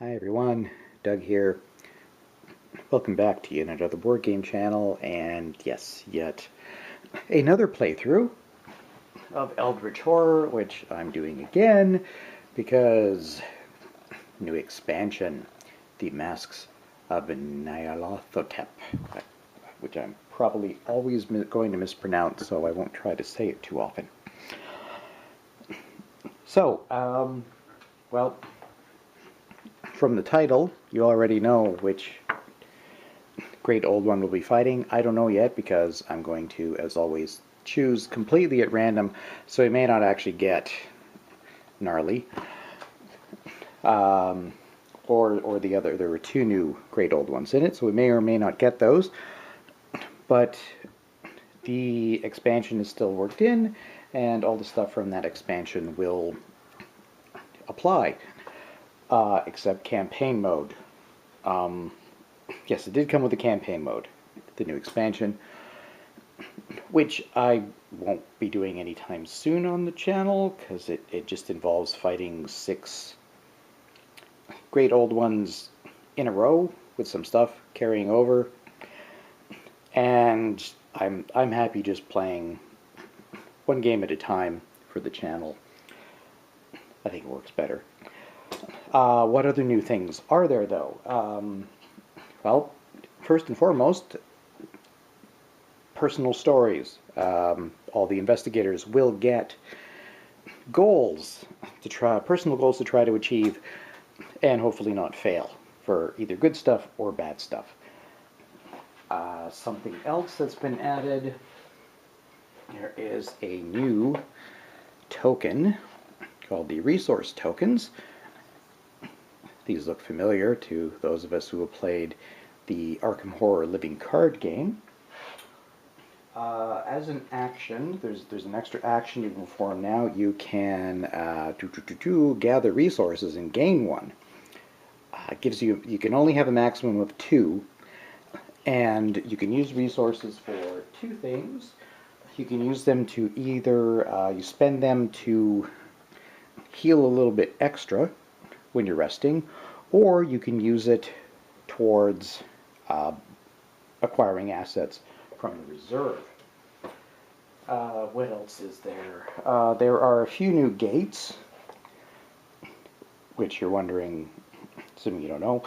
Hi everyone, Doug here. Welcome back to yet another board game channel, and yes, yet another playthrough of Eldritch Horror, which I'm doing again because new expansion, The Masks of Nyarlathotep, which I'm probably always going to mispronounce, so I won't try to say it too often. So, well, from the title, you already know which great old one we'll be fighting. I don't know yet because I'm going to, as always, choose completely at random, so we may not actually get gnarly. Or the other. There were two new great old ones in it, so we may or may not get those. But the expansion is still worked in, and all the stuff from that expansion will apply, except campaign mode. Yes, it did come with a campaign mode, the new expansion, which I won't be doing anytime soon on the channel, because it just involves fighting 6 great old ones in a row with some stuff carrying over, and I'm happy just playing one game at a time for the channel. I think it works better. What other new things are there, though? Well, first and foremost, personal stories. All the investigators will get goals to try, personal goals to try to achieve, and hopefully not fail, for either good stuff or bad stuff. Something else that's been added, there is a new token called the resource tokens. These look familiar to those of us who have played the Arkham Horror living card game. As an action, there's an extra action you can perform now. You can gather resources and gain 1. It gives you can only have a maximum of 2, and you can use resources for 2 things. You can use them to either you spend them to heal a little bit extra when you're resting, or you can use it towards acquiring assets from the reserve. What else is there? There are a few new gates, which you're wondering, assuming you don't know,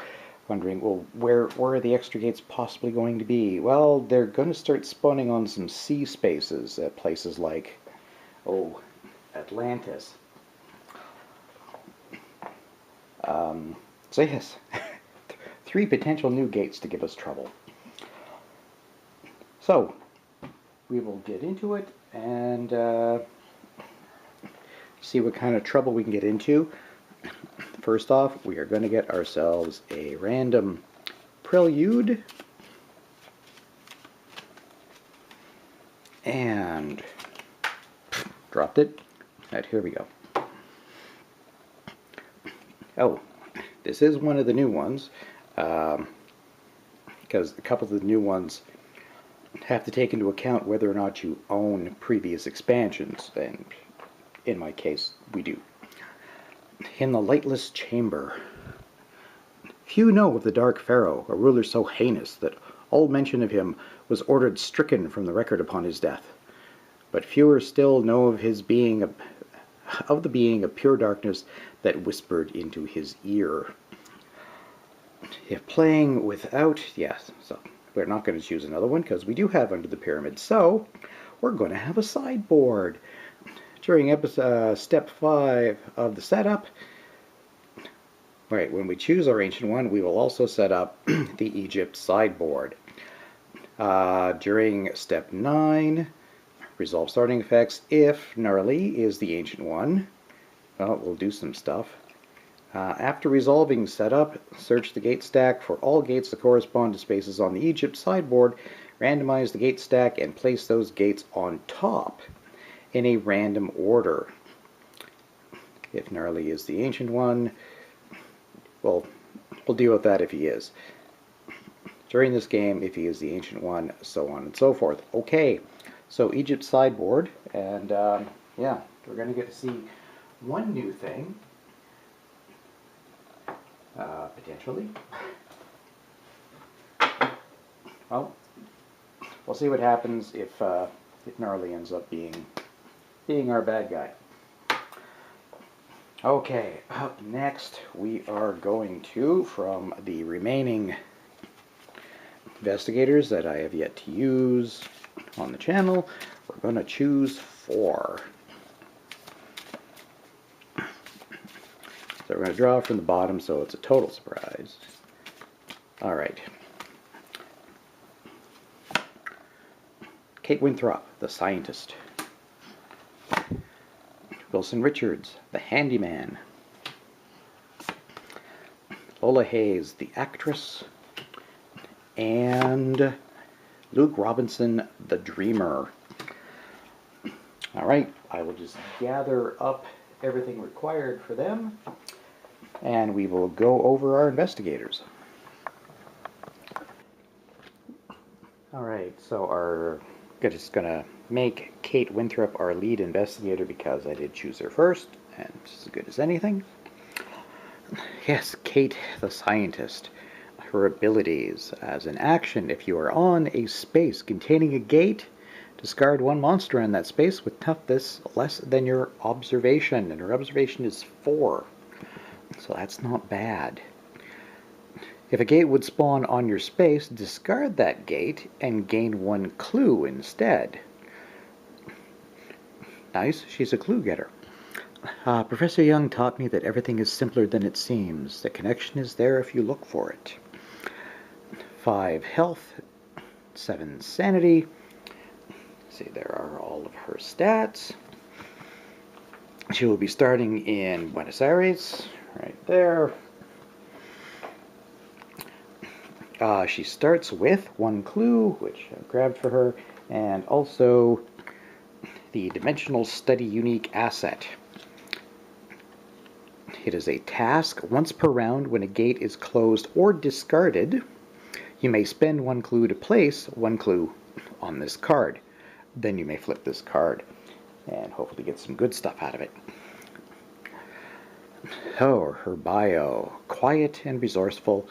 wondering, well, where are the extra gates possibly going to be? Well, they're going to start spawning on some sea spaces at places like, Atlantis. So yes, 3 potential new gates to give us trouble. So, we will get into it and see what kind of trouble we can get into. First off, we are going to get ourselves a random prelude. And dropped it. Right, here we go. Oh, this is one of the new ones, because a couple of the new ones have to take into account whether or not you own previous expansions, and in my case, we do. In the Lightless Chamber. Few know of the Dark Pharaoh, a ruler so heinous that all mention of him was ordered stricken from the record upon his death. But fewer still know of his being of the being of pure darkness that whispered into his ear. If playing without, yes, so we're not going to choose another one because we do have Under the Pyramid, so we're going to have a sideboard. During step 5 of the setup, right, when we choose our ancient one, we will also set up the Egypt sideboard. During step 9, resolve starting effects. If gnarly is the ancient one, well, we'll do some stuff. After resolving setup, search the gate stack for all gates that correspond to spaces on the Egypt sideboard, randomize the gate stack, and place those gates on top in a random order. If gnarly is the ancient one, well, we'll deal with that if he is. During this game, if he is the ancient one, so on and so forth. Okay, so Egypt sideboard, and yeah, we're going to get to see one new thing. Potentially. Well, we'll see what happens if Gnarly ends up being our bad guy. Okay, up next we are going to, from the remaining investigators that I have yet to use on the channel, we're going to choose 4. So we're going to draw from the bottom so it's a total surprise. Alright. Kate Winthrop, the scientist. Wilson Richards, the handyman. Lola Hayes, the actress. And Luke Robinson, the dreamer. Alright, I will just gather up everything required for them, and we will go over our investigators. Alright, so I'm just going to make Kate Winthrop our lead investigator because I did choose her first, and she's as good as anything. Yes, Kate the scientist. Her abilities. As an action, if you are on a space containing a gate, discard 1 monster in that space with toughness less than your observation, and her observation is 4. So that's not bad. If a gate would spawn on your space, discard that gate and gain 1 clue instead. Nice, she's a clue getter. Professor Young taught me that everything is simpler than it seems. The connection is there if you look for it. 5 health, 7 sanity. See, there are all of her stats. She will be starting in Buenos Aires, right there. She starts with 1 clue, which I grabbed for her, and also the Dimensional Study Unique Asset. It is a task once per round when a gate is closed or discarded. You may spend 1 clue to place 1 clue on this card. Then you may flip this card and hopefully get some good stuff out of it. Oh, her bio. Quiet and resourceful.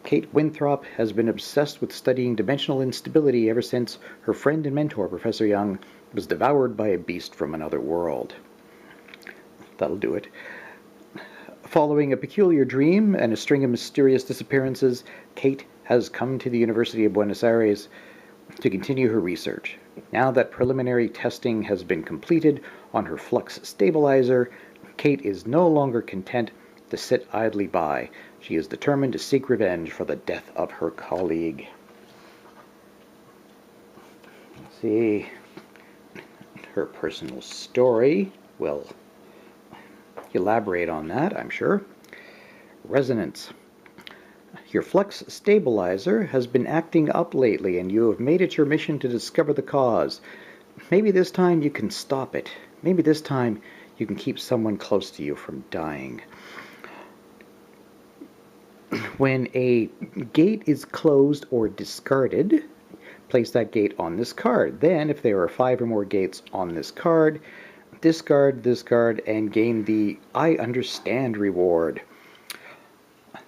Kate Winthrop has been obsessed with studying dimensional instability ever since her friend and mentor, Professor Young, was devoured by a beast from another world. That'll do it. Following a peculiar dream and a string of mysterious disappearances, Kate has come to the University of Buenos Aires to continue her research. Now that preliminary testing has been completed on her flux stabilizer, Kate is no longer content to sit idly by. She is determined to seek revenge for the death of her colleague. Let's see. Her personal story will elaborate on that, I'm sure. Resonance. Your flux stabilizer has been acting up lately, and you have made it your mission to discover the cause. Maybe this time you can stop it. Maybe this time you can keep someone close to you from dying. When a gate is closed or discarded, place that gate on this card. Then, if there are 5 or more gates on this card, discard this card and gain the I Understand reward.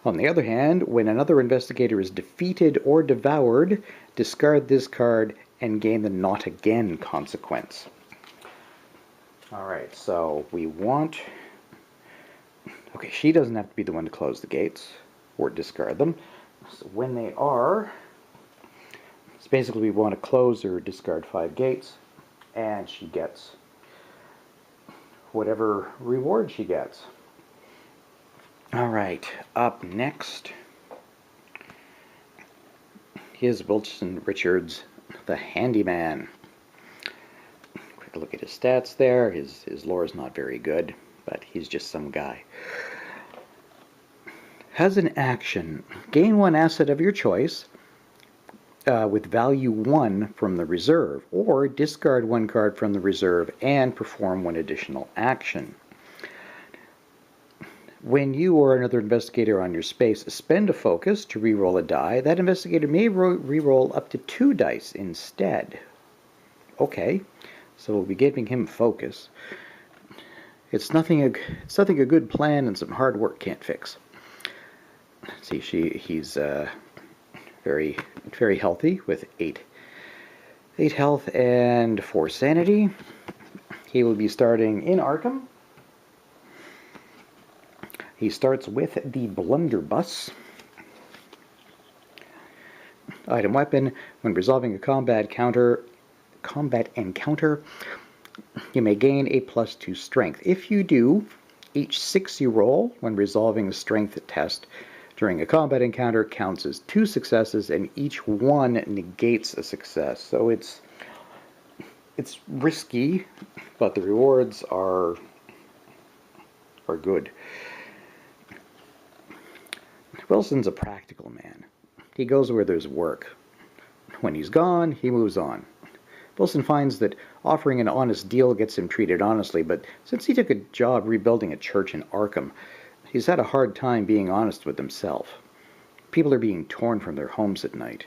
On the other hand, when another investigator is defeated or devoured, discard this card and gain the Not Again consequence. Alright, so we want... Okay, she doesn't have to be the one to close the gates or discard them. So when they are... So basically we want to close or discard 5 gates, and she gets whatever reward she gets. Alright, up next is Wilson Richards, the handyman. Quick look at his stats there. His lore is not very good, but he's just some guy. Has an action. Gain 1 asset of your choice with value 1 from the reserve, or discard 1 card from the reserve and perform 1 additional action. When you or another investigator on your space spend a focus to reroll a die, that investigator may reroll up to 2 dice instead. Okay, so we'll be giving him focus. It's nothing a good plan and some hard work can't fix. See, he's very, very healthy with 8 health and 4 sanity. He will be starting in Arkham. He starts with the blunderbuss. Item weapon. When resolving a combat encounter, you may gain a +2 strength. If you do, each 6 you roll when resolving a strength test during a combat encounter counts as 2 successes, and each one negates a success. So it's risky, but the rewards are good. Wilson's a practical man. He goes where there's work. When he's gone, he moves on. Wilson finds that offering an honest deal gets him treated honestly, but since he took a job rebuilding a church in Arkham, he's had a hard time being honest with himself. People are being torn from their homes at night.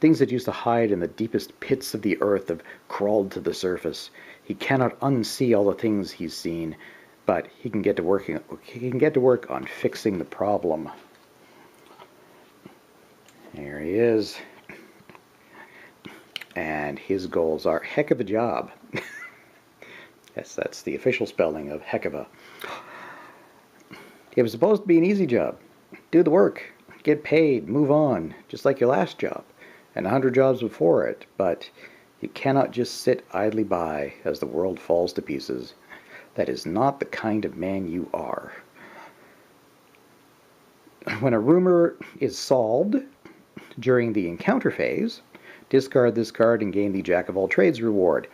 Things that used to hide in the deepest pits of the earth have crawled to the surface. He cannot unsee all the things he's seen, but he can get to work on fixing the problem. There he is. And his goals are heck of a job. Yes, that's the official spelling of heck of a. It was supposed to be an easy job. Do the work, get paid, move on, just like your last job, and 100 jobs before it. But you cannot just sit idly by as the world falls to pieces. That is not the kind of man you are. When a rumor is solved during the encounter phase, discard this card and gain the Jack of all trades reward.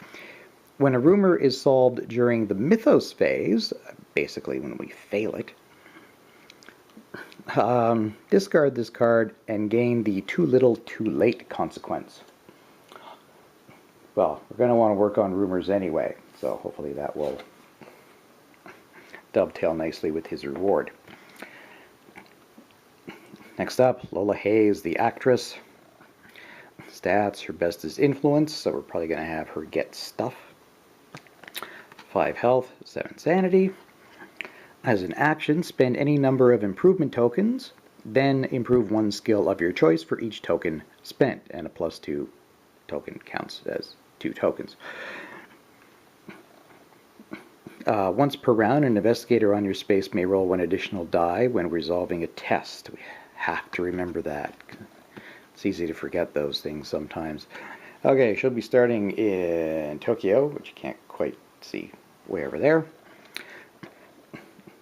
When a rumor is solved during the mythos phase, basically when we fail it, discard this card and gain the too little too late consequence. Well, we're going to want to work on rumors anyway, so hopefully that will dovetail nicely with his reward. Next up, Lola Hayes, the actress. Stats, her best is influence, so we're probably going to have her get stuff. 5 health, 7 sanity. As an action, spend any number of improvement tokens, then improve 1 skill of your choice for each token spent, and a +2 token counts as 2 tokens. Once per round, an investigator on your space may roll 1 additional die when resolving a test. We have to remember that. It's easy to forget those things sometimes. Okay, she'll be starting in Tokyo, which you can't quite see way over there.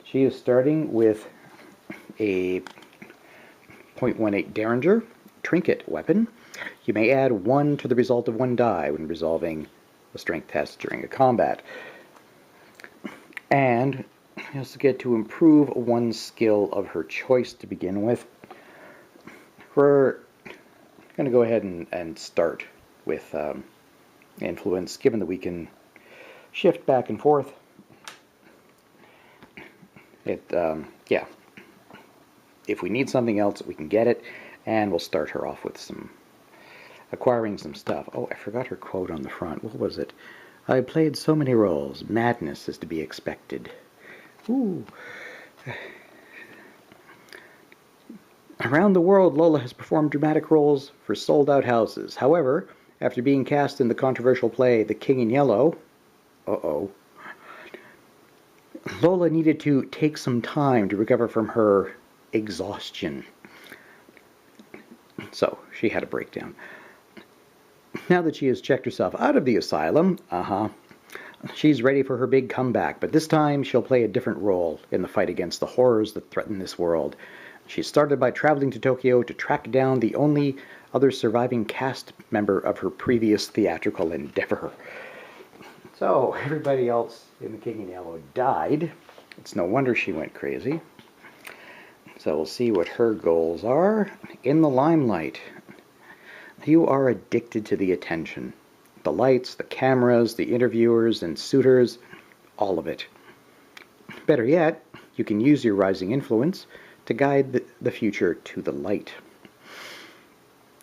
She is starting with a .18 Derringer trinket weapon. You may add 1 to the result of 1 die when resolving a strength test during a combat. And she has to get to improve 1 skill of her choice to begin with. We're going to go ahead and start with influence, given that we can shift back and forth. Yeah. If we need something else, we can get it, and we'll start her off with acquiring some stuff. Oh, I forgot her quote on the front. What was it? I played so many roles. Madness is to be expected. Ooh. Around the world, Lola has performed dramatic roles for sold-out houses. However, after being cast in the controversial play The King in Yellow, Lola needed to take some time to recover from her exhaustion. So, she had a breakdown. Now that she has checked herself out of the asylum, she's ready for her big comeback, but this time she'll play a different role in the fight against the horrors that threaten this world. She started by traveling to Tokyo to track down the only other surviving cast member of her previous theatrical endeavor. So, everybody else in The King in Yellow died. It's no wonder she went crazy. So we'll see what her goals are. In the limelight, you are addicted to the attention. The lights, the cameras, the interviewers and suitors, all of it. Better yet, you can use your rising influence to guide the future to the light.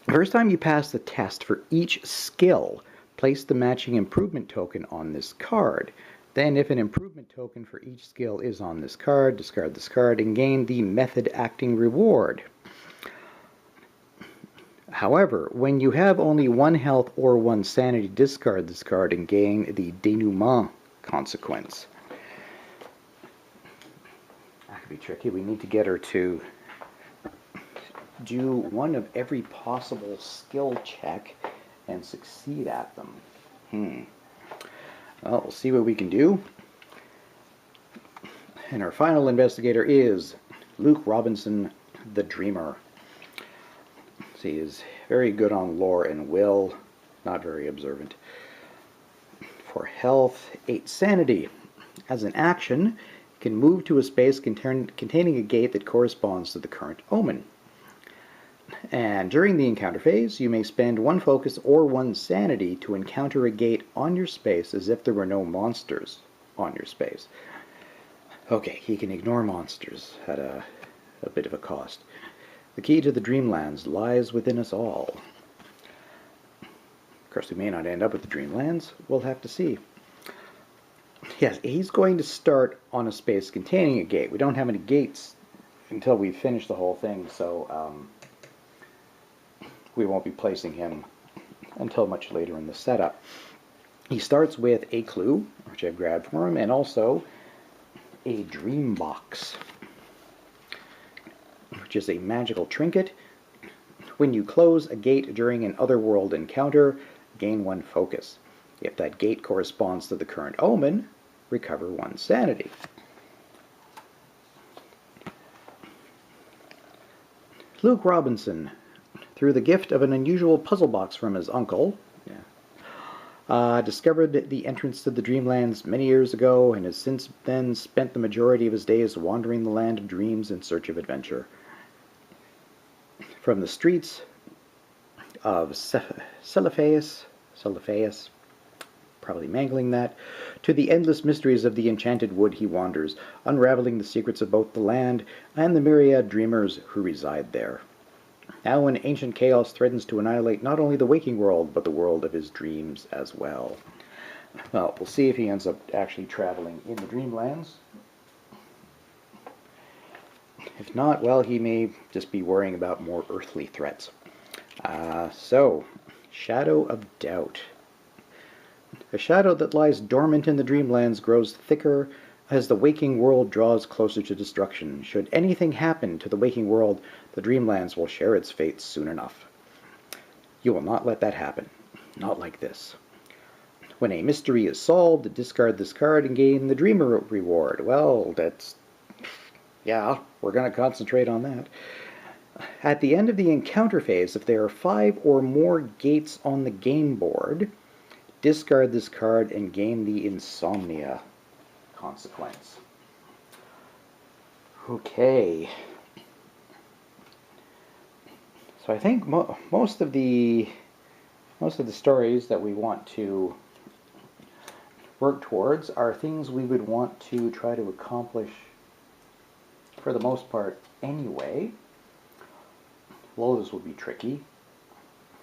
First time you pass the test for each skill, place the matching improvement token on this card. Then if an improvement token for each skill is on this card, discard this card and gain the method acting reward. However, when you have only 1 health or 1 sanity, discard this card and gain the denouement consequence. That could be tricky. We need to get her to do one of every possible skill check and succeed at them. Well, we'll see what we can do. And our final investigator is Luke Robinson, the Dreamer. So he is very good on lore and will, not very observant. For health, 8 sanity. As an action, you can move to a space containing a gate that corresponds to the current omen. And during the encounter phase, you may spend 1 focus or 1 sanity to encounter a gate on your space as if there were no monsters on your space. Okay, he can ignore monsters at a bit of a cost. The key to the Dreamlands lies within us all. Of course, we may not end up with the Dreamlands. We'll have to see. Yes, he's going to start on a space containing a gate. We don't have any gates until we finish the whole thing, so we won't be placing him until much later in the setup. He starts with a clue, which I've grabbed for him, and also a dream box, which is a magical trinket. When you close a gate during an otherworld encounter, gain 1 focus. If that gate corresponds to the current omen, recover 1 sanity. Luke Robinson, through the gift of an unusual puzzle box from his uncle, discovered the entrance to the Dreamlands many years ago and has since then spent the majority of his days wandering the land of dreams in search of adventure. From the streets of Celiphaeus, probably mangling that, to the endless mysteries of the enchanted wood he wanders, unraveling the secrets of both the land and the myriad dreamers who reside there. Now when ancient chaos threatens to annihilate not only the waking world, but the world of his dreams as well. Well, we'll see if he ends up actually traveling in the Dreamlands. If not, well, he may just be worrying about more earthly threats. So, Shadow of Doubt. A shadow that lies dormant in the Dreamlands grows thicker as the waking world draws closer to destruction. Should anything happen to the waking world, the Dreamlands will share its fate soon enough. You will not let that happen. Not like this. When a mystery is solved, discard this card and gain the Dreamer reward. Well, yeah, we're going to concentrate on that. At the end of the encounter phase, if there are 5 or more gates on the game board, discard this card and gain the Insomnia consequence. Okay. So I think most of the stories that we want to work towards are things we would want to try to accomplish for the most part anyway. Those will be tricky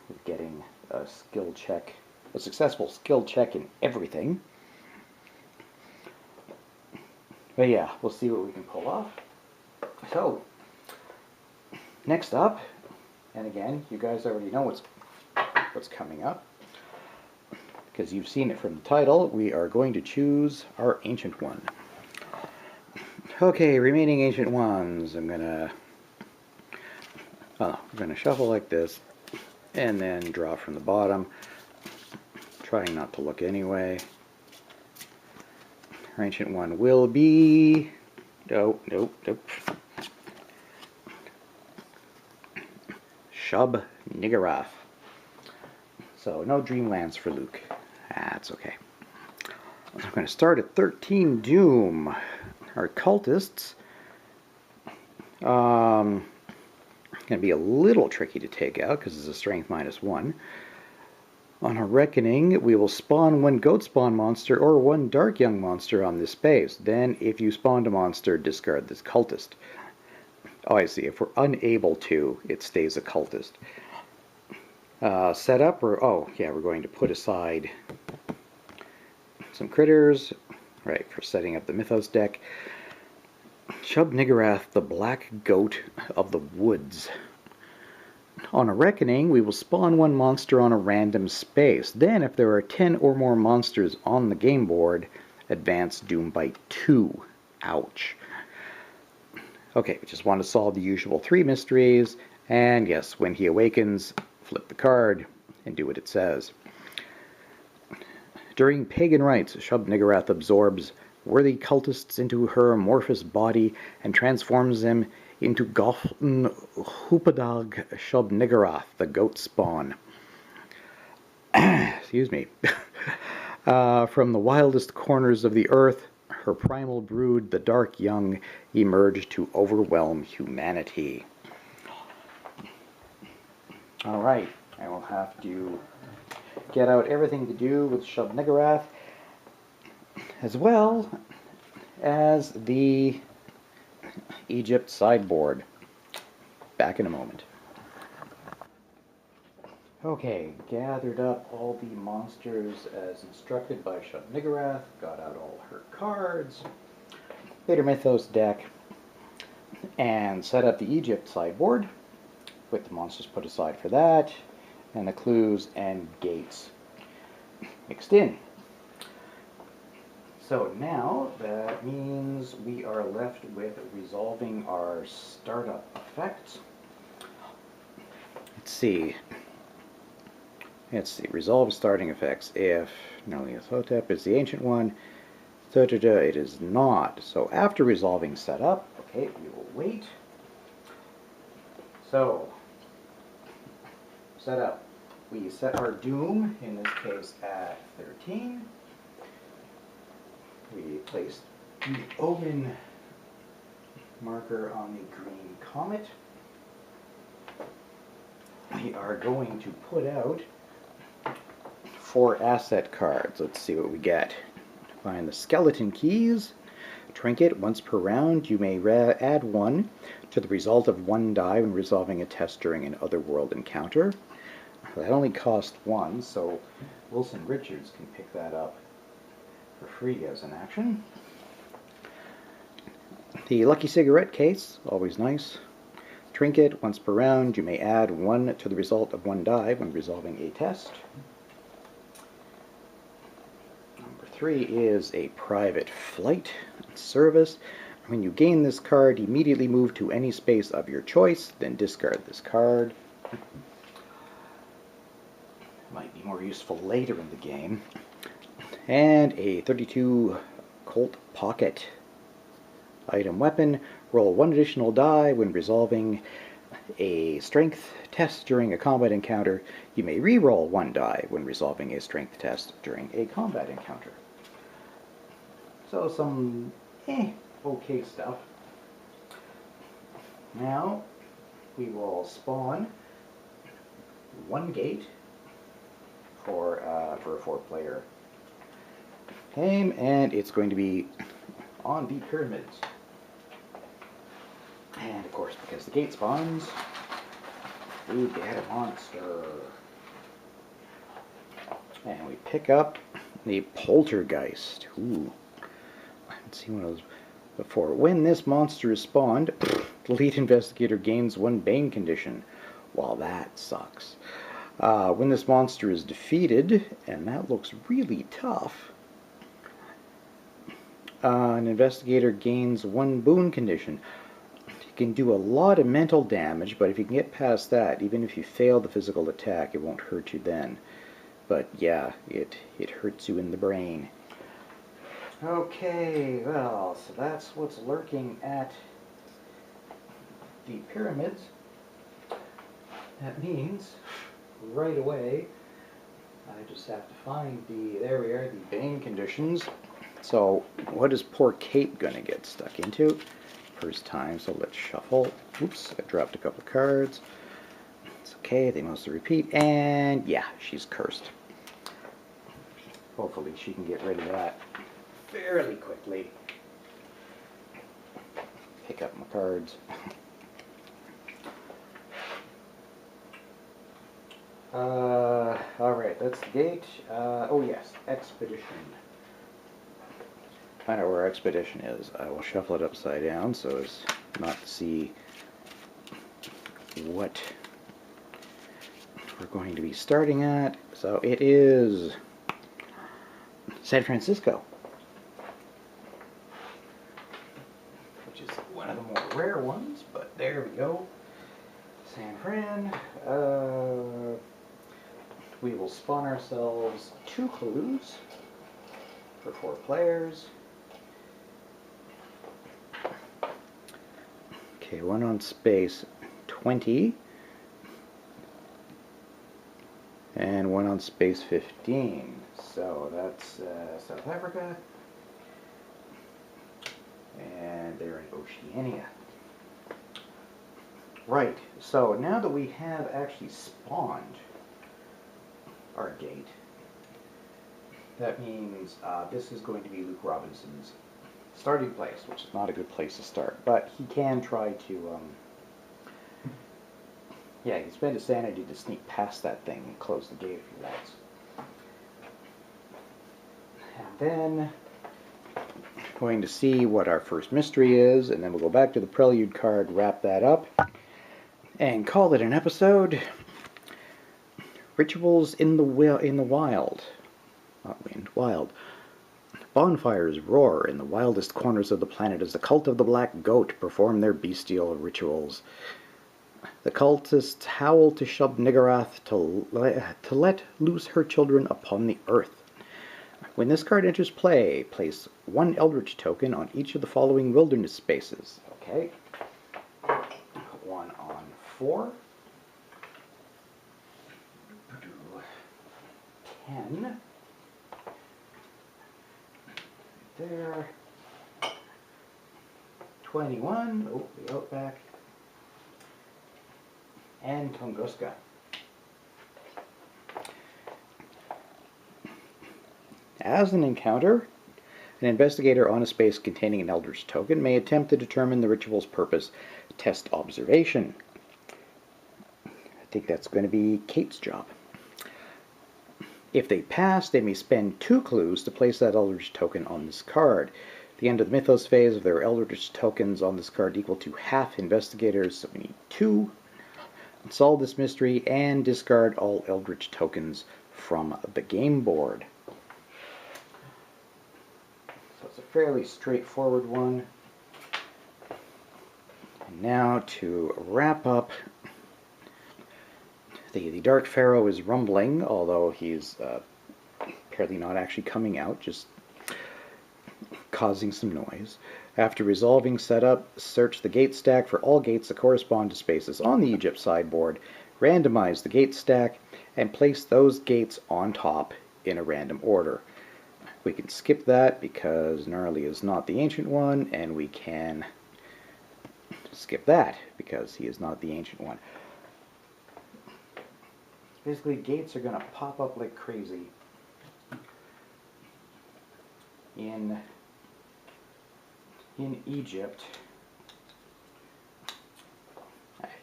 with getting a skill check, a successful skill check in everything. But yeah, we'll see what we can pull off. So, next up, and again, you guys already know what's coming up, because you've seen it from the title, we are going to choose our Ancient One. Okay, remaining Ancient Ones, I'm gonna shuffle like this, and then draw from the bottom, trying not to look anyway. Our Ancient One will be... Nope. Shub-Niggurath. So, no Dreamlands for Luke. That's okay. I'm going to start at 13 Doom. Our cultists... going to be a little tricky to take out, because it's a strength -1. On a reckoning, we will spawn 1 goat spawn monster or 1 dark young monster on this space. Then, if you spawned a monster, discard this cultist. Oh, I see. If we're unable to, it stays a cultist. Setup, we're going to put aside some critters. right, for setting up the Mythos deck. Shub-Niggurath, the Black Goat of the Woods. On a reckoning, we will spawn one monster on a random space. Then, if there are 10 or more monsters on the game board, advance Doom by 2. Ouch. Okay, we just want to solve the usual 3 mysteries, and yes, when he awakens, flip the card and do what it says. During pagan rites, Shub-Niggurath absorbs worthy cultists into her amorphous body and transforms them into Gothen Hoopadag Shub-Niggurath, the goat spawn. Excuse me. From the wildest corners of the earth, her primal brood, the Dark Young, emerge to overwhelm humanity. Alright, I will have to get out everything to do with Shub-Niggurath, as well as the Egypt sideboard. Back in a moment. Okay, gathered up all the monsters as instructed by Shub-Niggurath, got out all her cards, made her Mythos deck, and set up the Egypt sideboard, with the monsters put aside for that, and the clues and gates mixed in. So now that means we are left with resolving our startup effects. Let's see, resolve starting effects. If Nerliathotep is the ancient one, it is not. So after resolving setup, okay, we will wait. So, setup. We set our doom, in this case, at 13. We place the omen marker on the green comet. We are going to put out 4 asset cards. Let's see what we get. Find the skeleton keys. Trinket. Once per round, you may add 1 to the result of 1 die when resolving a test during an otherworld encounter. That only costs 1, so Wilson Richards can pick that up for free as an action. The lucky cigarette case, always nice. Trinket. Once per round, you may add 1 to the result of 1 die when resolving a test. Number 3 is a private flight service. When you gain this card, immediately move to any space of your choice, then discard this card. Might be more useful later in the game. And a 32 Colt Pocket. Item weapon. Roll 1 additional die when resolving a strength test during a combat encounter. You may re-roll 1 die when resolving a strength test during a combat encounter. So some okay stuff. Now we will spawn 1 gate for a 4-player game, and it's going to be on the pyramids. And of course, because the gate spawns, we get a monster. And we pick up the Poltergeist. Ooh. I haven't seen one of those before. When this monster is spawned, the lead investigator gains 1 Bane condition. Well, that sucks. When this monster is defeated, and that looks really tough, an investigator gains 1 boon condition. You can do a lot of mental damage, but if you can get past that, even if you fail the physical attack, it won't hurt you then. But yeah, it hurts you in the brain. Okay, well, so that's what's lurking at the pyramids. That means, right away, I just have to find there we are, the Bane conditions. So, what is poor Kate gonna get stuck into? First time, so let's shuffle. Oops, I dropped a couple cards. It's okay, they mostly repeat, and yeah, she's cursed. Hopefully she can get rid of that fairly quickly. Pick up my cards. Alright, that's the gate. Oh yes, expedition. find out where our expedition is. I will shuffle it upside down so as not to see what we're going to be starting at. So it is San Francisco, which is one of the more rare ones, but there we go. San Fran. We will spawn ourselves 2 clues for 4 players. Okay, one on space 20 and one on space 15. So that's South Africa, and they're in Oceania. Right, so now that we have actually spawned our gate, that means this is going to be Luke Robinson's starting place, which is not a good place to start, but he can try to, yeah, he can spend his sanity to sneak past that thing and close the gate if he wants. And then, going to see what our first mystery is, and then we'll go back to the Prelude card, wrap that up, and call it an episode. Rituals in the wild. Not wind, wild. Bonfires roar in the wildest corners of the planet as the cult of the Black Goat perform their bestial rituals. The cultists howl to Shub-Niggurath to let loose her children upon the earth. When this card enters play, place 1 Eldritch token on each of the following wilderness spaces. Okay. 1 on 4. 10. There. 21. Oh, the Outback. And Tunguska. As an encounter, an investigator on a space containing an Eldritch token may attempt to determine the ritual's purpose. Test observation. I think that's going to be Kate's job. If they pass, they may spend 2 clues to place that Eldritch token on this card. At the end of the Mythos phase, if there are Eldritch tokens on this card equal to half investigators, so we need 2. Solve this mystery and discard all Eldritch tokens from the game board. So it's a fairly straightforward one. And now to wrap up, the Dark Pharaoh is rumbling, although he's apparently not actually coming out, just causing some noise. After resolving setup, search the gate stack for all gates that correspond to spaces on the Egypt sideboard, randomize the gate stack, and place those gates on top in a random order. We can skip that because Gnarly is not the ancient one, and we can skip that because he is not the ancient one. Basically, gates are going to pop up like crazy in Egypt.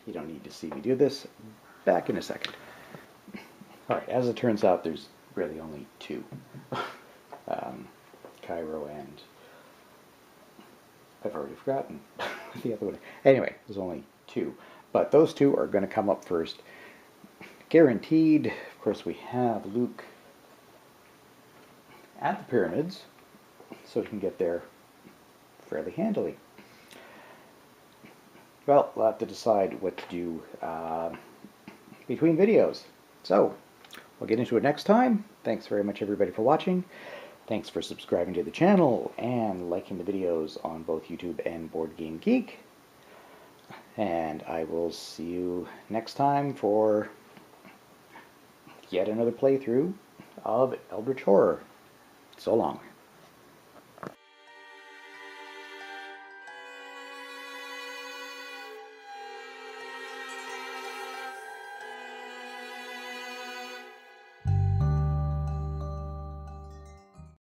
You don't need to see me do this. Back in a second. Alright, as it turns out, there's really only 2. Cairo and... I've already forgotten the other one. Anyway, there's only 2. But those 2 are going to come up first. Guaranteed. Of course, we have Luke at the pyramids, so we can get there fairly handily. Well, we'll have to decide what to do between videos. So, we'll get into it next time. Thanks very much, everybody, for watching. Thanks for subscribing to the channel and liking the videos on both YouTube and Board Game Geek. And I will see you next time for yet another playthrough of Eldritch Horror. So long.